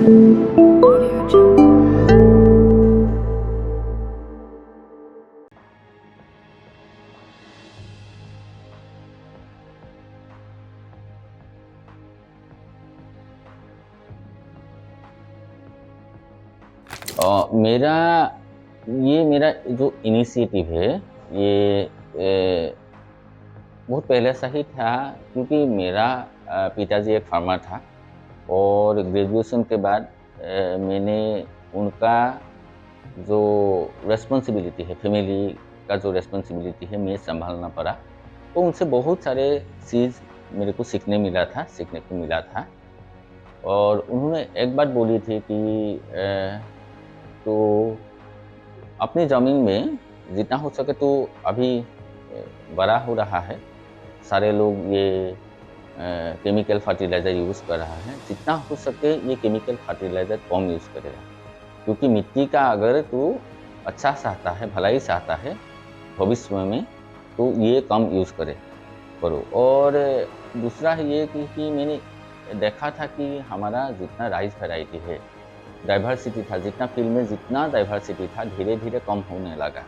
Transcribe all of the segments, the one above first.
Audio Jungle. मेरा मेरा जो इनिशिएटिव है ये बहुत पहले से ही था, क्योंकि मेरा पिताजी एक फार्मर था और ग्रेजुएशन के बाद मैंने उनका जो रेस्पॉन्सिबिलिटी है, फैमिली का जो रेस्पॉन्सिबिलिटी है, मैं संभालना पड़ा। तो उनसे बहुत सारे चीज़ मेरे को सीखने को मिला था। और उन्होंने एक बात बोली थी कि तो अपनी ज़मीन में जितना हो सके, तो अभी बड़ा हो रहा है, सारे लोग ये केमिकल फर्टिलाइज़र यूज़ कर रहा है, जितना हो सके ये केमिकल फर्टिलाइज़र कम यूज़ करेगा। क्योंकि मिट्टी का अगर तू अच्छा चाहता है, भलाई चाहता है भविष्य में, तो ये कम यूज़ करो। और दूसरा है ये कि मैंने देखा था कि हमारा जितना राइस वैरायटी है, डाइवर्सिटी था, जितना फील्ड में जितना डाइवर्सिटी था, धीरे धीरे कम होने लगा।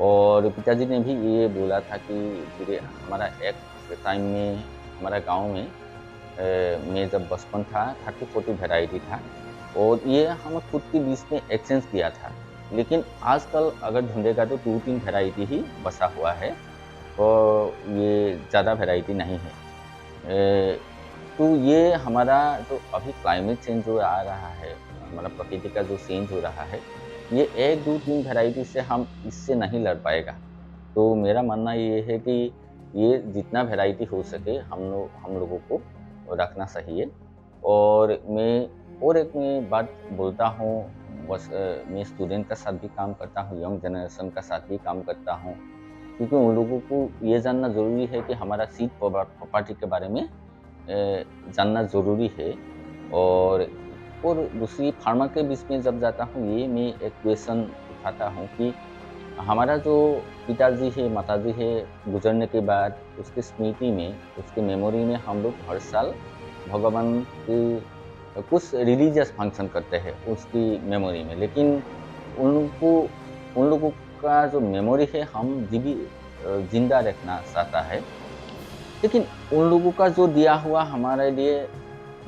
और पिताजी ने भी ये बोला था कि धीरे हमारा एक टाइम में हमारा गांव में मैं जब बचपन था 30-40 वैरायटी था, और ये हम खुद के बीच में एक्सचेंज किया था। लेकिन आजकल अगर ढूंढेगा तो 2-3 वैरायटी ही बसा हुआ है, और ये ज़्यादा वैरायटी नहीं है। तो ये हमारा जो अभी क्लाइमेट चेंज जो आ रहा है, हमारा प्रकृति का जो चेंज हो रहा है, ये 1-2-3 वैरायटी से हम इससे नहीं लड़ पाएगा। तो मेरा मानना ये है कि ये जितना वैरायटी हो सके हम लोगों को रखना चाहिए। और मैं बात बोलता हूँ, बस मैं स्टूडेंट का साथ भी काम करता हूँ, यंग जनरेशन का साथ भी काम करता हूँ, क्योंकि उन लोगों को ये जानना ज़रूरी है कि हमारा सीड प्रॉपर्टी के बारे में जानना ज़रूरी है। और दूसरी फार्मर के बीच में जब जाता हूँ, ये मैं एक क्वेश्चन उठाता हूँ कि हमारा जो पिताजी है, माताजी है, गुजरने के बाद उसकी स्मृति में, उसकी मेमोरी में हम लोग हर साल भगवान की कुछ रिलीजियस फंक्शन करते हैं उसकी मेमोरी में। लेकिन उन लोगों का जो मेमोरी है, हम जिंदा रखना चाहता है। लेकिन उन लोगों का जो दिया हुआ हमारे लिए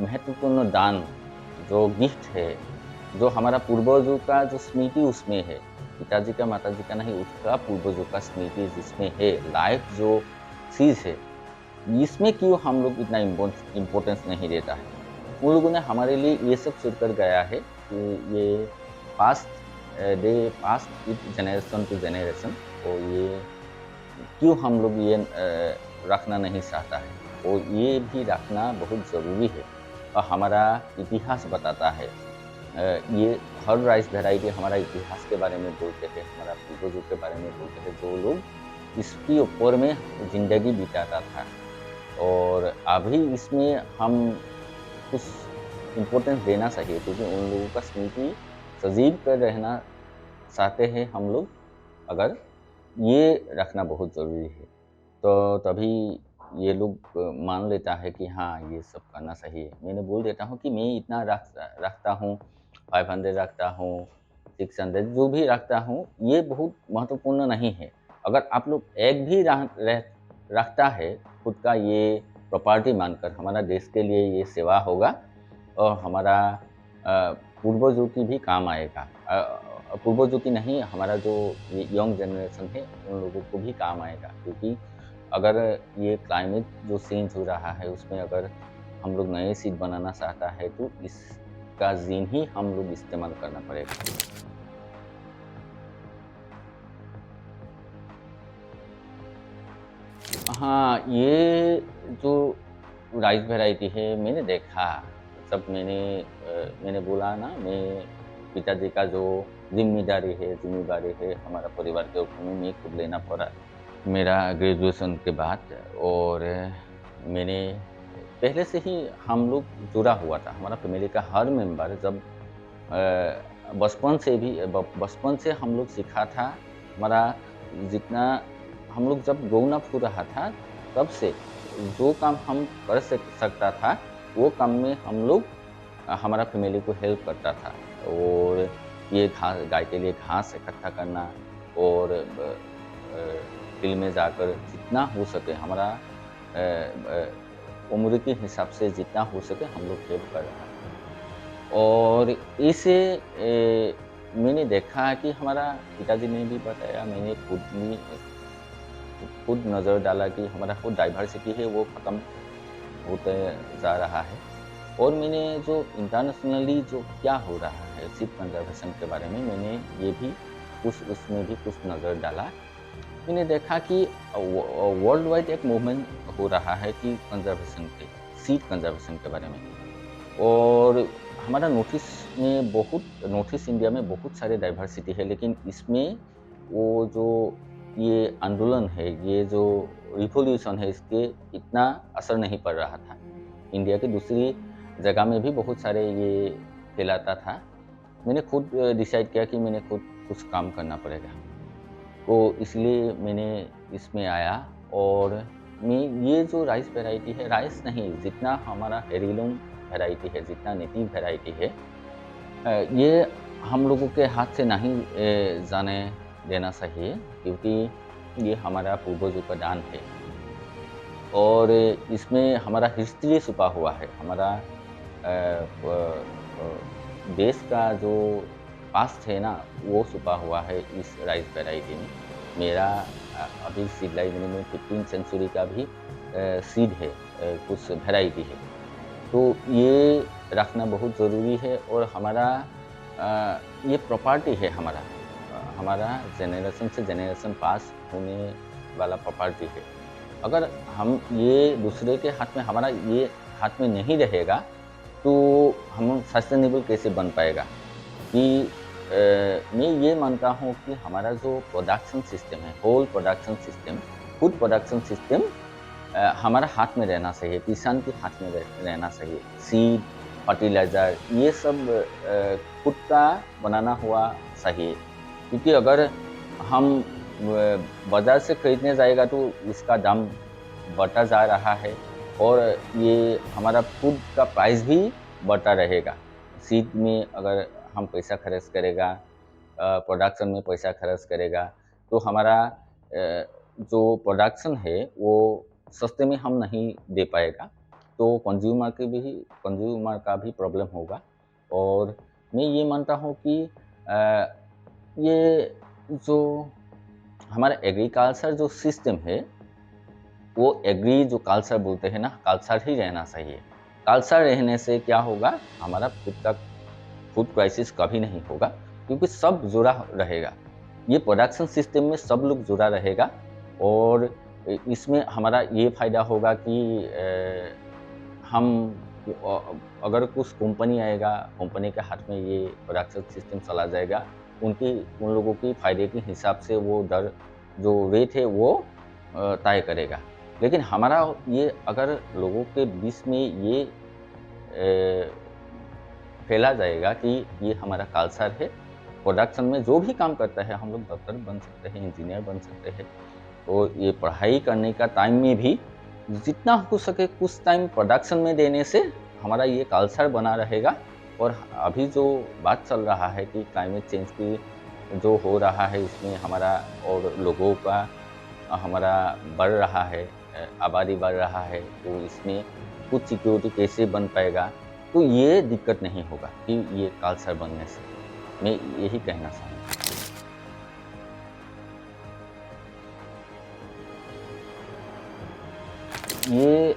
महत्वपूर्ण दान, जो गिफ्ट है, जो हमारा पूर्वजों का जो स्मृति उसमें है, पिताजी का माताजी का नहीं, उसका पूर्वजों का स्मृति जिसमें है, लाइफ जो चीज़ है, इसमें क्यों हम लोग इतना इम्पोर्टेंस नहीं देता है। उन लोगों ने हमारे लिए ये सब छोड़ कर गया है कि ये passed they passed it generation to generation. और ये क्यों हम लोग ये रखना नहीं चाहता है, और ये भी रखना बहुत ज़रूरी है। और हमारा इतिहास बताता है, ये हर राइस वैरायटी हमारा इतिहास के बारे में बोलते हैं, हमारा पूर्वजों के बारे में बोलते हैं, जो लोग इसके ऊपर में ज़िंदगी बिताता था। और अभी इसमें हम कुछ इम्पोर्टेंस देना चाहिए, क्योंकि उन लोगों का स्मृति सजीव कर रहना चाहते हैं हम लोग, अगर ये रखना बहुत ज़रूरी है। तो तभी ये लोग मान लेता है कि हाँ, ये सब करना सही है। मैंने बोल देता हूँ कि मैं इतना रखता हूँ, 500 रखता हूँ, 600 जो भी रखता हूँ, ये बहुत महत्वपूर्ण नहीं है। अगर आप लोग एक भी रखता है खुद का ये प्रॉपर्टी मानकर, हमारा देश के लिए ये सेवा होगा, और हमारा पूर्वजों की भी काम आएगा। पूर्वजों की नहीं, हमारा जो ये यंग जनरेशन है, उन लोगों को भी काम आएगा। क्योंकि अगर ये क्लाइमेट जो चेंज हो रहा है, उसमें अगर हम लोग नए सीड बनाना चाहता है, तो इसका जीन ही हम लोग इस्तेमाल करना पड़ेगा। हाँ, ये जो राइस वैरायटी है, मैंने देखा, जब मैंने बोला ना, मैं पिताजी का जो ज़िम्मेदारी है हमारा परिवार के ऊपर में, मैं खुद लेना पड़ा मेरा ग्रेजुएशन के बाद। और मैंने पहले से ही हम लोग जुड़ा हुआ था, हमारा फैमिली का हर मेंबर जब बचपन से हम लोग सीखा था। हमारा जितना हम लोग जब ग्रोन अप हो रहा था, तब से जो काम हम कर सकता था, वो काम में हम लोग हमारा फैमिली को हेल्प करता था। और ये गाय के लिए घास इकट्ठा करना और फील्ड में जाकर जितना हो सके हमारा उम्र के हिसाब से जितना हो सके हम लोग हेल्प कर रहा था। और इसे मैंने देखा कि हमारा पिताजी ने भी बताया, मैंने खुद नज़र डाला कि हमारा खुद डाइवर्सिटी है वो ख़त्म होते जा रहा है। और मैंने जो इंटरनेशनली जो क्या हो रहा है सीड कंजर्वेशन के बारे में, मैंने ये भी उसमें भी कुछ नज़र डाला। मैंने देखा कि वर्ल्ड वाइड एक मूवमेंट हो रहा है कि कंजर्वेशन के सीड कंजर्वेशन के बारे में। और हमारा नॉर्थ ईस्ट इंडिया में बहुत सारे डाइवर्सिटी है, लेकिन इसमें वो जो ये आंदोलन है, ये जो रिवॉल्यूशन है, इसके इतना असर नहीं पड़ रहा था। इंडिया की दूसरी जगह में भी बहुत सारे ये फैलाता था। मैंने खुद डिसाइड किया कि मैंने खुद कुछ काम करना पड़ेगा, तो इसलिए मैंने इसमें आया। और मैं ये जो राइस वैरायटी है, राइस नहीं, जितना हमारा हेरिलूम वैरायटी है, जितना नेटिव वैरायटी है, ये हम लोगों के हाथ से नहीं जाने देना चाहिए, क्योंकि ये हमारा पूर्वजों का दान है। और इसमें हमारा हिस्ट्री छुपा हुआ है, हमारा देश का जो पास्ट है ना, वो छुपा हुआ है इस राइस वैरायटी में। मेरा अभी सीड लाइब्रेरी में 15वीं सेंचुरी का भी सीड है, कुछ वैरायटी है, तो ये रखना बहुत ज़रूरी है। और हमारा ये प्रॉपर्टी है, हमारा जनरेशन से जनरेशन पास होने वाला प्रॉपर्टी है। अगर हम ये दूसरे के हाथ में, हमारा ये हाथ में नहीं रहेगा, तो हम सस्टेनेबल कैसे बन पाएगा। कि मैं ये मानता हूँ कि हमारा जो प्रोडक्शन सिस्टम है, whole production system, food production system हमारा हाथ में रहना चाहिए, किसान के हाथ में रहना चाहिए। सीड, फर्टिलाइज़र, ये सब खुद का बनाना हुआ चाहिए, क्योंकि अगर हम बाज़ार से खरीदने जाएगा तो इसका दाम बढ़ता जा रहा है, और ये हमारा फूड का प्राइस भी बढ़ता रहेगा। सीड में अगर हम पैसा खर्च करेगा, प्रोडक्शन में पैसा खर्च करेगा, तो हमारा जो प्रोडक्शन है वो सस्ते में हम नहीं दे पाएगा, तो कंज्यूमर का भी प्रॉब्लम होगा। और मैं ये मानता हूँ कि ये जो हमारा एग्रीकल्चर जो सिस्टम है, वो एग्री जो कल्चर बोलते हैं ना, कल्चर ही रहना चाहिए। कल्चर रहने से क्या होगा, हमारा फूड क्राइसिस कभी नहीं होगा, क्योंकि सब जुड़ा रहेगा। ये प्रोडक्शन सिस्टम में सब लोग जुड़ा रहेगा, और इसमें हमारा ये फ़ायदा होगा कि हम अगर कुछ कंपनी आएगा, कंपनी के हाथ में ये प्रोडक्शन सिस्टम चला जाएगा, उन लोगों की फ़ायदे के हिसाब से वो दर जो रेट है वो तय करेगा। लेकिन हमारा ये अगर लोगों के बीच में ये फैला जाएगा कि ये हमारा कल्चर है, प्रोडक्शन में जो भी काम करता है, हम लोग डॉक्टर बन सकते हैं, इंजीनियर बन सकते हैं, और ये पढ़ाई करने का टाइम में भी जितना हो सके कुछ टाइम प्रोडक्शन में देने से हमारा ये कल्चर बना रहेगा। और अभी जो बात चल रहा है कि क्लाइमेट चेंज की जो हो रहा है, इसमें हमारा और लोगों का हमारा बढ़ रहा है, आबादी बढ़ रहा है, तो इसमें कुछ सिक्योरिटी कैसे बन पाएगा, तो ये दिक्कत नहीं होगा कि ये कल्चर बनने से। मैं यही कहना चाहूँगा। ये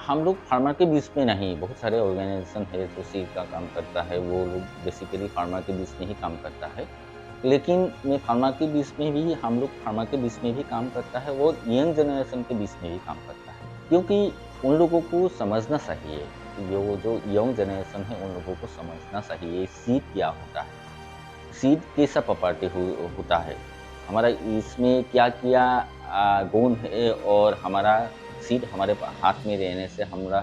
हम लोग फार्मर के बीच में नहीं, बहुत सारे ऑर्गेनाइजेशन है जो सीड का काम करता है, वो लोग बेसिकली फार्मर के बीच में ही काम करता है। लेकिन मैं फार्मर के बीच में भी, हम लोग फार्मर के बीच में भी काम करता है, और यंग जनरेशन के बीच में भी काम करता है, क्योंकि उन लोगों को समझना चाहिए, जो यंग जनरेशन है उन लोगों को समझना चाहिए सीड क्या होता है, सीड कैसा प्रॉपर्टी होता है, हमारा इसमें क्या क्या गुण है, और हमारा सीड हमारे हाथ में रहने से हमारा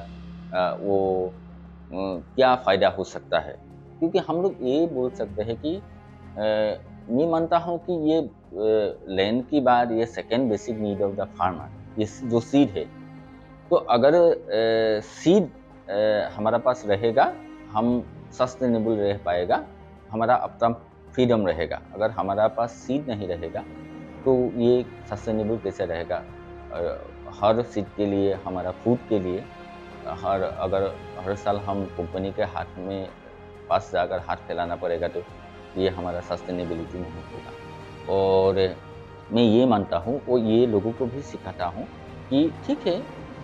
वो क्या फ़ायदा हो सकता है। क्योंकि हम लोग ये बोल सकते हैं कि मैं मानता हूँ कि ये लैंड की बात, ये second basic need of the farmer, ये जो सीड है। तो अगर सीड हमारा पास रहेगा, हम सस्टेनेबल रह पाएगा, हमारा अपना फ्रीडम रहेगा। अगर हमारा पास सीड नहीं रहेगा तो ये सस्टेनेबल कैसे रहेगा? हर सीड के लिए, हमारा फूड के लिए अगर हर साल हम कंपनी के हाथ में पास जाकर हाथ फैलाना पड़ेगा तो ये हमारा सस्टेनेबिलिटी नहीं होगा। और मैं ये मानता हूँ और ये लोगों को भी सिखाता हूँ कि ठीक है,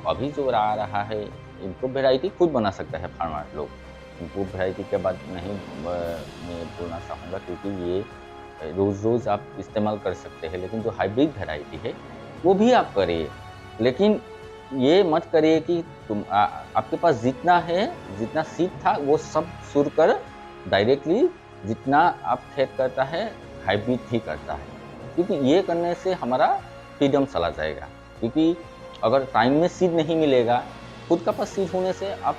अभी जो आ रहा है इम्प्रूव वैरायटी खुद बना सकता है फार्मर लोग। इम्प्रूव वैरायटी के बाद नहीं मैं बोलना चाहूँगा, क्योंकि ये रोज़-रोज़ आप इस्तेमाल कर सकते हैं, लेकिन जो हाइब्रिड वैरायटी है वो भी आप करिए। लेकिन ये मत करिए कि आपके पास जितना है, जितना सीड था वो सब सुर कर डायरेक्टली जितना आप खेत करता है हाइब्रिड ही करता है, क्योंकि ये करने से हमारा फ्रीडम चला जाएगा। क्योंकि अगर टाइम में सीड नहीं मिलेगा, खुद का पास सीड होने से आप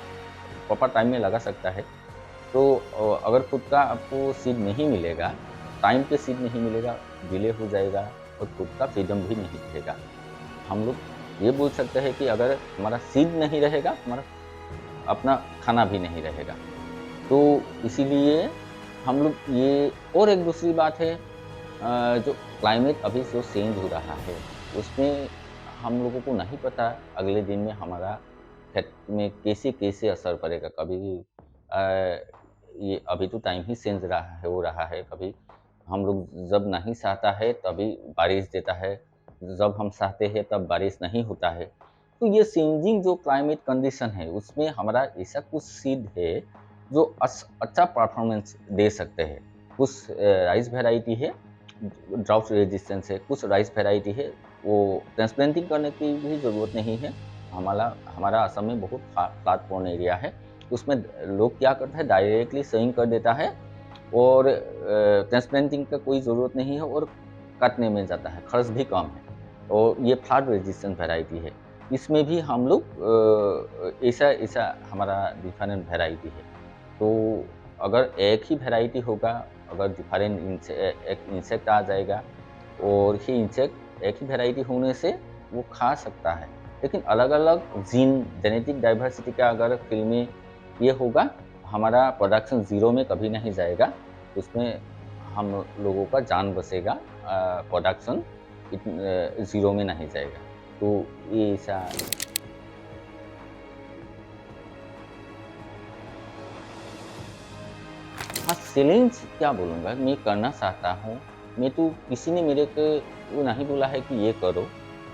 प्रॉपर टाइम में लगा सकता है। तो अगर खुद का आपको सीड नहीं मिलेगा, टाइम पे सीड नहीं मिलेगा, डिले हो जाएगा और खुद का फ्रीडम भी नहीं रहेगा। हम लोग ये बोल सकते हैं कि अगर हमारा सीड नहीं रहेगा, हमारा अपना खाना भी नहीं रहेगा। तो इसीलिए हम लोग ये, और एक दूसरी बात है, जो क्लाइमेट अभी जो चेंज हो रहा है, उसमें हम लोगों को नहीं पता अगले दिन में हमारा खेत में कैसे-कैसे असर पड़ेगा। कभी ये अभी तो टाइम ही चेंज हो रहा है, कभी हम लोग जब नहीं चाहता है तभी बारिश देता है, जब हम चाहते हैं तब बारिश नहीं होता है। तो ये चेंजिंग जो क्लाइमेट कंडीशन है, उसमें हमारा ऐसा कुछ सीड है जो अच्छा परफॉर्मेंस दे सकते हैं। कुछ राइस वैरायटी है, ड्राउट रेजिस्टेंस है, कुछ राइस वैरायटी है, वो ट्रांसप्लांटिंग करने की भी ज़रूरत नहीं है। हमारा असम में बहुत फ्लैट प्रोन एरिया है, उसमें लोग क्या करता है, डायरेक्टली सोइंग कर देता है और ट्रांसप्लांटिंग का कोई ज़रूरत नहीं है और काटने में जाता है, खर्च भी कम है और ये फ्लड रेजिस्टेंट वैरायटी है। इसमें भी हम लोग ऐसा हमारा डिफरेंट वैरायटी है। तो अगर एक ही वैरायटी होगा, अगर डिफरेंट एक इंसेक्ट आ जाएगा और ये इंसेक्ट एक ही वैरायटी होने से वो खा सकता है। लेकिन अलग-अलग जेनेटिक डाइवर्सिटी का अगर फील्ड में ये होगा, हमारा प्रोडक्शन ज़ीरो में कभी नहीं जाएगा। उसमें हम लोगों का जान बचेगा, प्रोडक्शन ज़ीरो में नहीं जाएगा। तो ये ऐसा हाँ, चैलेंज क्या बोलूँगा, मैं करना चाहता हूँ। मैं तो किसी ने मेरे को वो नहीं बोला है कि ये करो,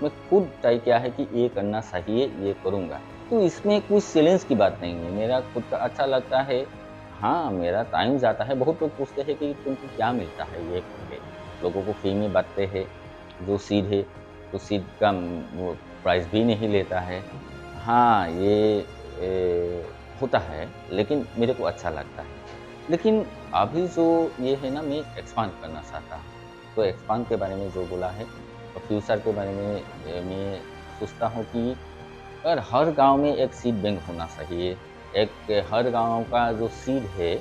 मैं खुद ट्राई किया है कि ये करना चाहिए, ये करूँगा। तो इसमें कुछ चैलेंज की बात नहीं है, मेरा खुद का अच्छा लगता है। हाँ, मेरा टाइम जाता है, बहुत लोग पूछते हैं कि तुमको क्या मिलता है ये करके? लोगों को फ्री में बाँटते हैं, जो सीड है, तो सीड का वो प्राइस भी नहीं लेता है। हाँ, ये होता है, लेकिन मेरे को अच्छा लगता है। लेकिन अभी जो ये है ना, मैं एक्सपांड करना चाहता हूँ। तो एक्सपांड के बारे में जो बोला है और फ्यूचर के बारे में मैं सोचता हूँ कि अगर हर गांव में एक सीड बैंक होना चाहिए, एक हर गांव का जो सीड है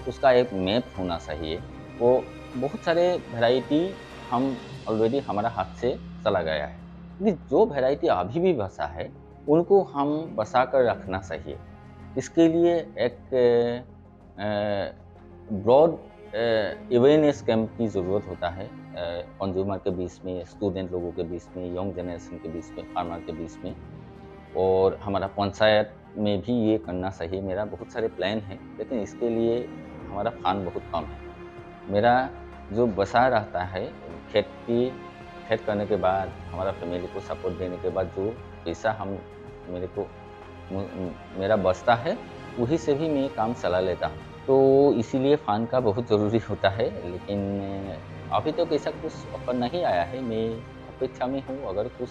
उसका एक मैप होना चाहिए। वो बहुत सारे वैरायटी हम ऑलरेडी हमारा हाथ से चला गया है, लेकिन जो वैरायटी अभी भी बचा है उनको हम बचा कर रखना चाहिए। इसके लिए एक ब्रॉड अवेयरनेस कैंप की ज़रूरत होता है, कंज्यूमर के बीच में, स्टूडेंट लोगों के बीच में, यंग जनरेशन के बीच में, फार्मर के बीच में। और हमारा पंचायत में भी ये करना चाहिए। मेरा बहुत सारे प्लान हैं, लेकिन इसके लिए हमारा फंड बहुत कम है। मेरा जो बचा रहता है, खेत करने के बाद, हमारा फैमिली को सपोर्ट देने के बाद जो पैसा हम मेरे को मेरा बचता है, वही से भी मैं काम चला लेता हूँ। तो इसीलिए फ़ंड का बहुत ज़रूरी होता है, लेकिन अभी तक ऐसा कुछ ऑफ़र नहीं आया है। मैं अपेक्षा में हूँ, अगर कुछ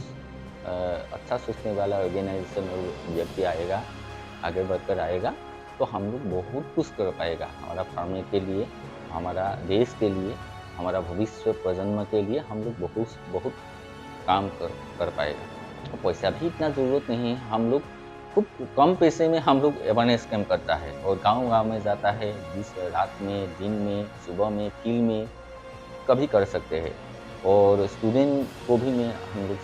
अच्छा सोचने वाला ऑर्गेनाइज़ेशन और व्यक्ति आएगा, आगे बढ़कर आएगा, तो हम लोग बहुत कुछ कर पाएगा। हमारा फार्मिंग के लिए, हमारा देश के लिए, हमारा भविष्य प्रजन्म के लिए हम लोग बहुत बहुत काम कर पाएगा। तो पैसा भी इतना ज़रूरत नहीं है, हम लोग खूब कम पैसे में हम लोग अवेयरनेस कैंप करता है और गाँव-गाँव में जाता है, जिस रात में, दिन में, सुबह में, फील्ड में कभी कर सकते हैं। और स्टूडेंट को भी मैं हम लोग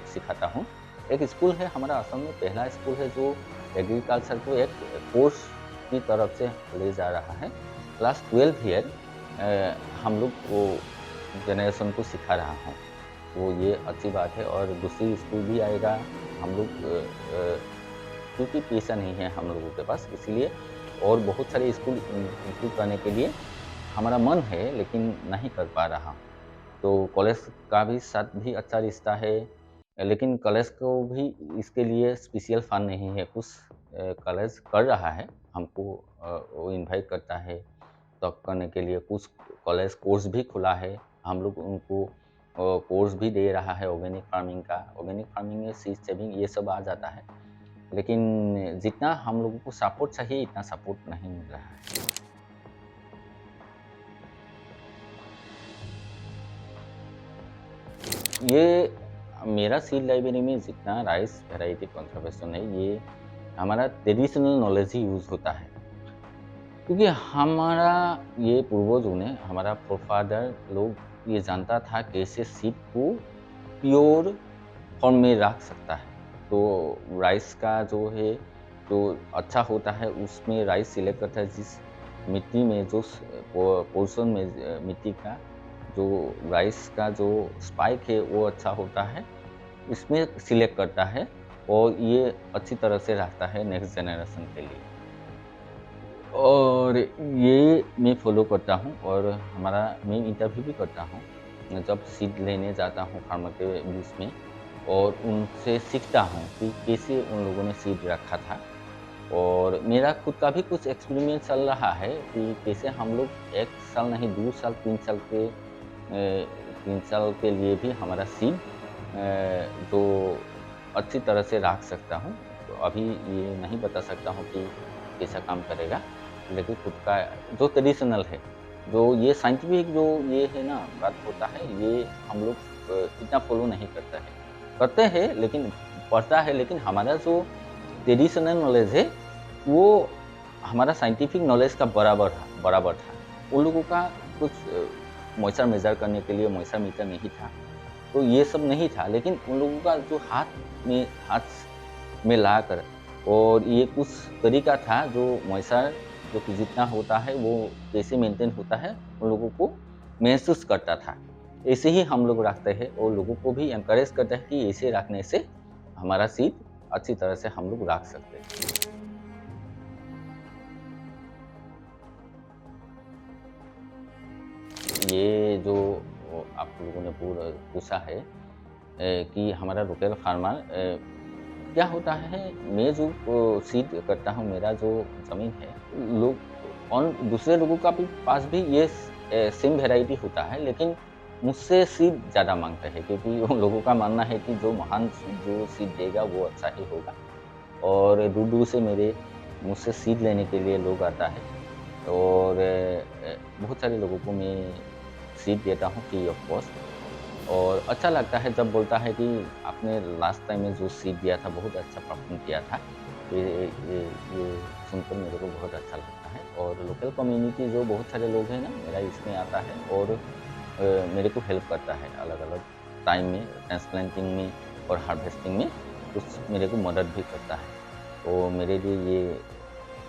सिखाता हूँ। एक स्कूल है हमारा असम में, पहला स्कूल है जो एग्रीकल्चर को एक कोर्स की तरफ से ले जा रहा है। क्लास 12 ईयर हम लोग वो जनरेशन को सिखा रहा हूँ। वो ये अच्छी बात है और दूसरी स्कूल भी आएगा। हम लोग क्योंकि पैसा नहीं है हम लोगों के पास, इसलिए और बहुत सारे स्कूल इंक्लूड करने के लिए हमारा मन है, लेकिन नहीं कर पा रहा हूँ। तो कॉलेज का भी साथ भी अच्छा रिश्ता है, लेकिन कॉलेज को भी इसके लिए स्पेशल फंड नहीं है। कुछ कॉलेज कर रहा है, हमको वो इनवाइट करता है तब करने के लिए। कुछ कॉलेज कोर्स भी खुला है, हम लोग उनको कोर्स भी दे रहा है ऑर्गेनिक फार्मिंग का। ऑर्गेनिक फार्मिंग में सीड सेविंग ये सब आ जाता है, लेकिन जितना हम लोगों को सपोर्ट चाहिए इतना सपोर्ट नहीं मिल रहा है। ये मेरा सीड लाइब्रेरी में जितना राइस वैरायटी कंजर्वेशन है, ये हमारा ट्रेडिशनल नॉलेज ही यूज़ होता है। क्योंकि हमारा ये पूर्वजों ने, हमारा फोरफादर लोग ये जानता था कैसे सीड को प्योर फॉर्म में रख सकता है। तो राइस का जो है, जो अच्छा होता है उसमें राइस सिलेक्ट करता है। जिस मिट्टी में जो पोर्शन में मिट्टी का जो राइस का जो स्पाइक है वो अच्छा होता है, इसमें सिलेक्ट करता है और ये अच्छी तरह से रखता है नेक्स्ट जनरेशन के लिए। और ये मैं फॉलो करता हूँ और मैं इंटरव्यू भी करता हूँ जब सीड लेने जाता हूँ फार्मर के बीच में, और उनसे सीखता हूँ कि कैसे उन लोगों ने सीड रखा था। और मेरा खुद का भी कुछ एक्सपेरिमेंट चल रहा है कि कैसे हम लोग 1 साल नहीं 2 साल 3 साल के लिए भी हमारा सीड जो अच्छी तरह से रख सकता हूँ। तो अभी ये नहीं बता सकता हूँ कि कैसा काम करेगा, लेकिन खुद का जो ट्रेडिशनल है, जो ये साइंटिफिक जो ये है ना बात होता है, ये हम लोग इतना फॉलो नहीं करते हैं, लेकिन पढ़ता है। लेकिन हमारा जो ट्रेडिशनल नॉलेज है वो हमारा साइंटिफिक नॉलेज का बराबर था। उन लोगों का कुछ मॉइस्चर मेजर करने के लिए मॉइस्चर मीटर नहीं था, तो ये सब नहीं था। लेकिन उन लोगों का जो हाथ में लाकर, और ये कुछ तरीका था जो मॉइस्चर जो कि जितना होता है वो कैसे मेंटेन होता है, उन लोगों को महसूस करता था। ऐसे ही हम लोग रखते हैं और लोगों को भी एनकरेज करते हैं कि ऐसे रखने से हमारा सीड अच्छी तरह से हम लोग रख सकते हैं। ये जो आप लोगों ने पूछा है कि हमारा लोकल फार्मर क्या होता है, मैं जो सीड करता हूँ, मेरा जो ज़मीन है, लोग और दूसरे लोगों का भी पास भी ये सेम वैरायटी होता है, लेकिन मुझसे सीड ज़्यादा मांगते हैं क्योंकि उन लोगों का मानना है कि जो महान जो सीड देगा वो अच्छा ही होगा। और दूर-दूर से मुझसे सीड लेने के लिए लोग आता है, और बहुत सारे लोगों को मैं सीड देता हूँ फ्री ऑफ कॉस्ट। और अच्छा लगता है जब बोलता है कि आपने लास्ट टाइम में जो सीड दिया था बहुत अच्छा परफॉर्म किया था। ये सुनकर मेरे को बहुत अच्छा लगता है। और लोकल कम्युनिटी जो बहुत सारे लोग हैं ना, मेरा इसमें आता है और मेरे को हेल्प करता है अलग-अलग टाइम में, ट्रांसप्लांटिंग में और हार्वेस्टिंग में कुछ मेरे को मदद भी करता है। तो मेरे लिए ये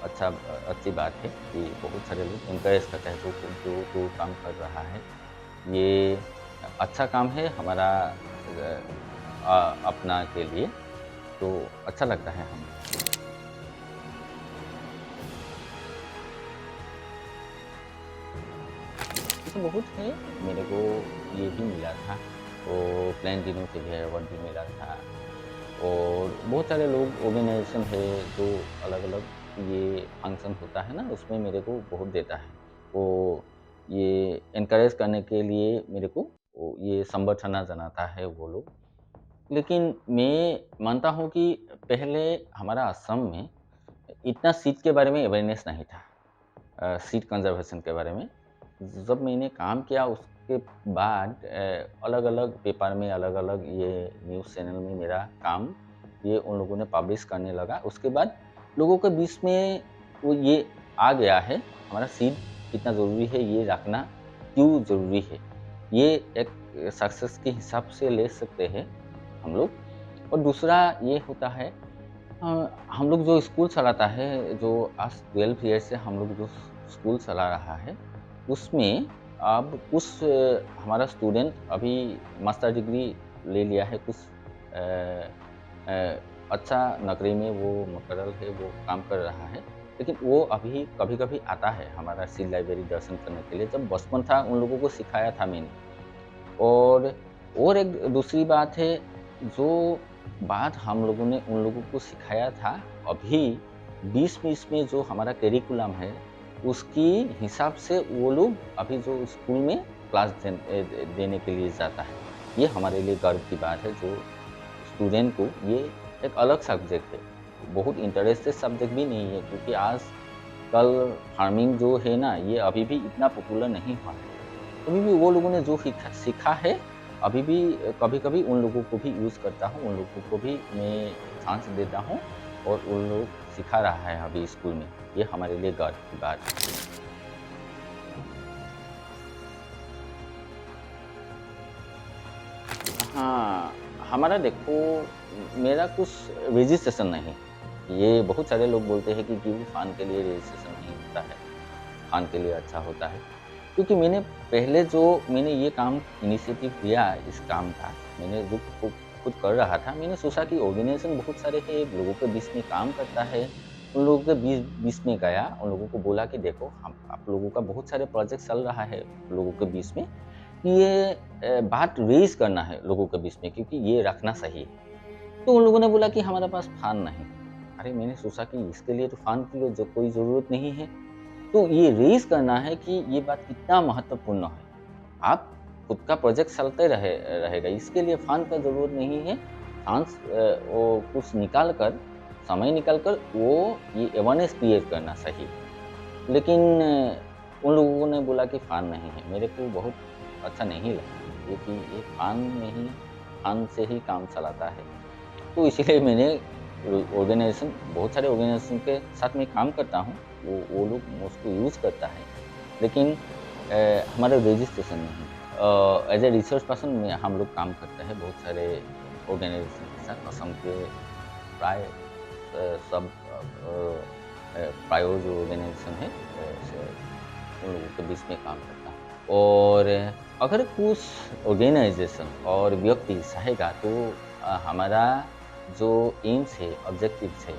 अच्छी बात है कि बहुत सारे लोग एनकरेज करते हैं जो काम कर रहा है। ये अच्छा काम है हमारा अपना के लिए, तो अच्छा लगता है हमें। ऐसे बहुत है, मेरे को ये भी मिला था, तो प्लेंटिनो से भी अवार्ड भी मिला था। और बहुत सारे लोग ऑर्गेनाइजेशन है जो अलग-अलग ये फंक्शन होता है ना, उसमें मेरे को बहुत देता है। वो ये एनकरेज करने के लिए मेरे को वो ये संबर्धना जनाता है वो लोग। लेकिन मैं मानता हूँ कि पहले हमारा असम में इतना सीड के बारे में अवेयरनेस नहीं था, सीड कंजर्वेशन के बारे में। जब मैंने काम किया उसके बाद अलग-अलग पेपर में, अलग-अलग ये न्यूज़ चैनल में मेरा काम ये उन लोगों ने पब्लिश करने लगा। उसके बाद लोगों के बीच में वो ये आ गया है, हमारा सीड कितना ज़रूरी है, ये रखना क्यों ज़रूरी है। ये एक सक्सेस के हिसाब से ले सकते हैं हम लोग। और दूसरा ये होता है हम लोग जो स्कूल चलाता है, जो आज 12 ईयर से हम लोग जो स्कूल चला रहा है, उसमें अब हमारा स्टूडेंट अभी मास्टर डिग्री ले लिया है, कुछ अ, अच्छा नौकरी में वो मुकर्रर है, वो काम कर रहा है। लेकिन वो अभी कभी-कभी आता है हमारा सी लाइब्रेरी दर्शन करने के लिए। जब बचपन था उन लोगों को सिखाया था मैंने। और एक दूसरी बात है, जो बात हम लोगों ने उन लोगों को सिखाया था, अभी 20-20 में जो हमारा करिकुलम है, उसकी हिसाब से वो लोग अभी जो स्कूल में क्लास देने के लिए जाता है। ये हमारे लिए गर्व की बात है, जो स्टूडेंट को ये एक अलग सब्जेक्ट है। बहुत इंटरेस्टेड सब्जेक्ट भी नहीं है, क्योंकि आजकल फार्मिंग जो है ना, ये अभी भी इतना पॉपुलर नहीं हुआ है। अभी भी वो लोगों ने जो सीखा है, अभी भी कभी-कभी उन लोगों को भी यूज़ करता हूँ, उन लोगों को भी मैं चांस देता हूँ और उन लोग सिखा रहा है अभी स्कूल में। ये हमारे लिए गर्व की बात है। हाँ, हमारा देखो, मेरा कुछ रजिस्ट्रेशन नहीं। ये बहुत सारे लोग बोलते हैं कि गिव फन के लिए रजिस्ट्रेशन नहीं होता है, फन के लिए अच्छा होता है। क्योंकि मैंने ये काम इनिशिएटिव लिया इस काम का, मैंने जो खुद कर रहा था, मैंने सोचा कि ऑर्गेनाइजेशन बहुत सारे हैं, लोगों के बीच में काम करता है। उन लोगों के बीच में गया, उन लोगों को बोला कि देखो, हम आप लोगों का बहुत सारे प्रोजेक्ट चल रहा है लोगों के बीच में, ये बात रेज़ करना है लोगों के बीच में, क्योंकि ये रखना सही है। तो उन लोगों ने बोला कि हमारे पास फंड नहीं। अरे मैंने सोचा कि इसके लिए तो फंड की जो कोई ज़रूरत नहीं है। तो ये रेज़ करना है कि ये बात कितना महत्वपूर्ण है। आप खुद का प्रोजेक्ट चलते रहेगा, इसके लिए फंड का ज़रूरत नहीं है। वो कुछ निकाल कर, समय निकाल कर वो ये अवेयरनेस क्रिएट करना सही। लेकिन उन लोगों ने बोला कि फंड नहीं है। मेरे को बहुत अच्छा नहीं लगा, क्योंकि ये फंड नहीं, फंड से ही काम चलाता है। तो इसीलिए मैंने बहुत सारे ऑर्गेनाइजेशन के साथ में काम करता हूँ, वो लोग उसको यूज़ करता है, लेकिन हमारा रजिस्ट्रेशन नहीं। एज़ ए रिसर्च पर्सन में हम लोग काम करते हैं बहुत सारे ऑर्गेनाइजेशन के साथ, असम के प्राय सब प्रायो जो ऑर्गेनाइजेशन है, उन लोगों के बीच में काम करता हूँ। और अगर कुछ ऑर्गेनाइजेशन और व्यक्ति चाहेगा, तो हमारा जो एम्स है, ऑब्जेक्टिव्स है,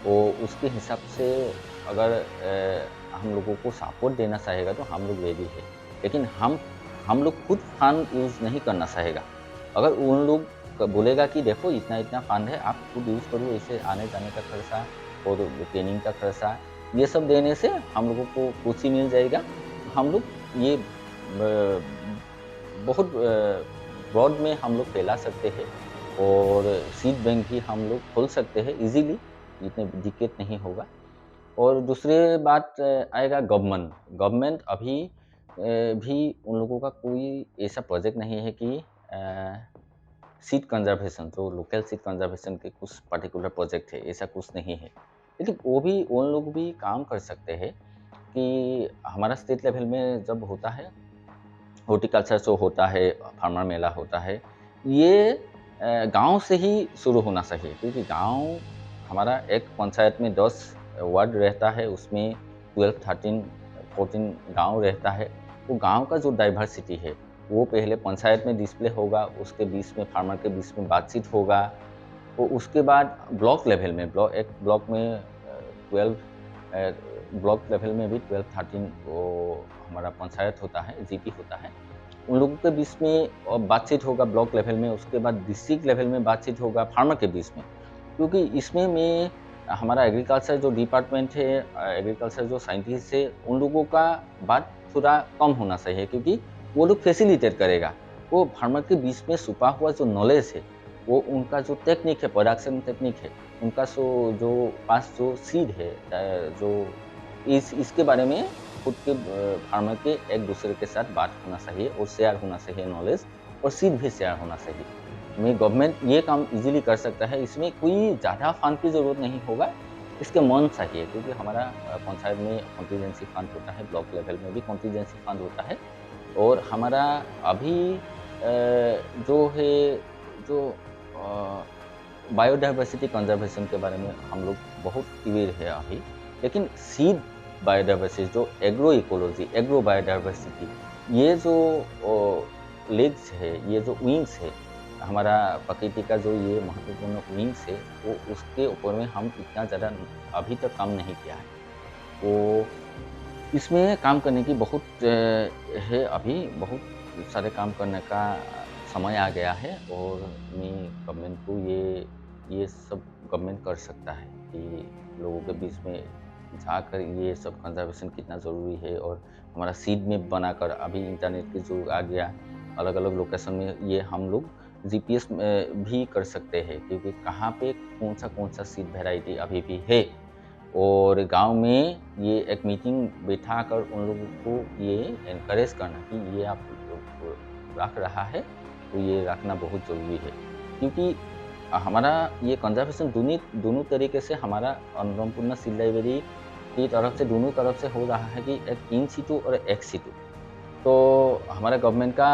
वो उसके हिसाब से अगर हम लोगों को सपोर्ट देना चाहेगा, तो हम लोग रेडी है। लेकिन हम लोग खुद फंड यूज़ नहीं करना चाहेगा। अगर उन लोग बोलेगा कि देखो, इतना-इतना फंड है, आप खुद यूज़ करो, इसे आने-जाने का खर्चा और ट्रेनिंग का खर्चा, ये सब देने से हम लोगों को कुछ ही मिल जाएगा। हम लोग ये ब बहुत ब्रॉड में हम लोग फैला सकते हैं, और सीड बैंक भी हम लोग खोल सकते हैं इज़िली, इतने दिक्कत नहीं होगा। और दूसरे बात आएगा गवर्नमेंट। गवर्नमेंट अभी भी उन लोगों का कोई ऐसा प्रोजेक्ट नहीं है कि सीड कंज़र्वेशन, जो लोकल सीड कंज़र्वेशन के कुछ पर्टिकुलर प्रोजेक्ट है, ऐसा कुछ नहीं है। लेकिन उन लोग भी काम कर सकते हैं कि हमारा स्टेट लेवल में जब होता है, हॉर्टिकल्चर शो होता है, फार्मर मेला होता है, ये गाँव से ही शुरू होना चाहिए, क्योंकि गाँव, हमारा एक पंचायत में 10 वार्ड रहता है, उसमें 12, 13, 14 गाँव रहता है। वो गाँव का जो डाइवर्सिटी है, वो पहले पंचायत में डिस्प्ले होगा, उसके बीच में फार्मर के बीच में बातचीत होगा। तो उसके बाद ब्लॉक लेवल में, एक ब्लॉक में 12, अ, ब्लॉक लेवल में भी 12-13 वो हमारा पंचायत होता है, जीपी होता है। उन लोगों के बीच में बातचीत होगा ब्लॉक लेवल में, उसके बाद डिस्ट्रिक्ट लेवल में बातचीत होगा फार्मर के बीच में। क्योंकि इसमें मैं हमारा एग्रीकल्चर जो डिपार्टमेंट है, एग्रीकल्चर जो साइंटिस्ट है, उन लोगों का बात थोड़ा कम होना चाहिए, क्योंकि वो लोग फैसिलिटेट करेगा। वो फार्मर के बीच में छुपा हुआ जो नॉलेज है, वो उनका जो टेक्निक है, प्रोडक्शन टेक्निक है, उनका जो पास जो सीड है, जो इसके बारे में खुद के फार्मर के एक-दूसरे के साथ बात होना चाहिए, और शेयर होना चाहिए नॉलेज, और सीड भी शेयर होना चाहिए। गवर्नमेंट ये काम ईज़िली कर सकता है, इसमें कोई ज़्यादा फंड की ज़रूरत नहीं होगा, इसके मन चाहिए, क्योंकि हमारा पंचायत में कॉन्टीजेंसी फंड होता है, ब्लॉक लेवल में भी कॉन्टीजेंसी फंड होता है, और हमारा अभी जो है, जो बायोडाइवर्सिटी कंजर्वेशन के बारे में हम लोग बहुत अवेयर है अभी, लेकिन सीड बायोडाइवर्सिटी जो एग्रो इकोलॉजी, एग्रो बायोडाइवर्सिटी, ये जो लेग्स है, ये जो विंग्स है, हमारा प्रकृति का जो ये महत्वपूर्ण विंग्स है, वो उसके ऊपर में हम इतना ज़्यादा अभी तक काम नहीं किया है। वो इसमें काम करने की बहुत है, अभी बहुत सारे काम करने का समय आ गया है और मैं गवर्नमेंट को ये सब गवर्नमेंट कर सकता है कि लोगों के बीच में जाकर ये सब कंजर्वेशन कितना ज़रूरी है, और हमारा सीड में बनाकर अभी इंटरनेट के जो आ गया, अलग अलग लोकेशन में ये हम लोग जीपीएस भी कर सकते हैं, क्योंकि कहाँ पे कौन सा सीड वेराइटी अभी भी है। और गांव में ये एक मीटिंग बैठाकर उन लोगों को ये एनकरेज करना कि ये आप रख रहा है तो ये रखना बहुत ज़रूरी है, क्योंकि हमारा ये कंजर्वेशन दोनों तरीके से हमारा अन्नपूर्णा सीड लाइब्रेरी की तरफ से दोनों तरफ से हो रहा है कि एक इन सिटू और एक्स सिटू। तो हमारा गवर्नमेंट का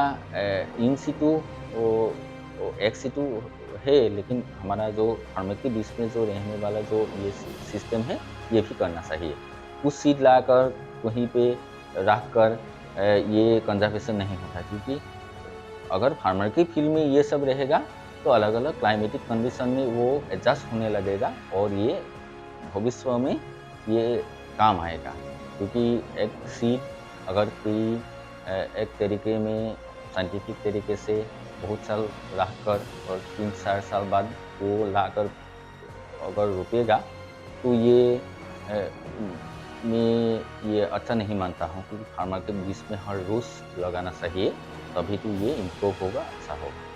इन सिटू एक्स सिटू है, लेकिन हमारा जो फार्मर के बीच में जो रहने वाला जो ये सिस्टम है, ये भी करना चाहिए। कुछ सीड लाकर कहीं पे रख कर ये कंजर्वेशन नहीं होता, क्योंकि अगर फार्मर की फील्ड में ये सब रहेगा तो अलग अलग क्लाइमेटिक कंडीशन में वो एडजस्ट होने लगेगा और ये भविष्य में ये काम आएगा। क्योंकि एक सीड अगर कोई एक तरीके में साइंटिफिक तरीके से बहुत साल रखकर और 3-4 साल बाद वो लाकर अगर रोपेगा तो ये मैं ये अच्छा नहीं मानता हूँ, क्योंकि फार्मर के बीच में हर रोज़ लगाना चाहिए, तभी तो ये इम्प्रूव होगा, अच्छा होगा।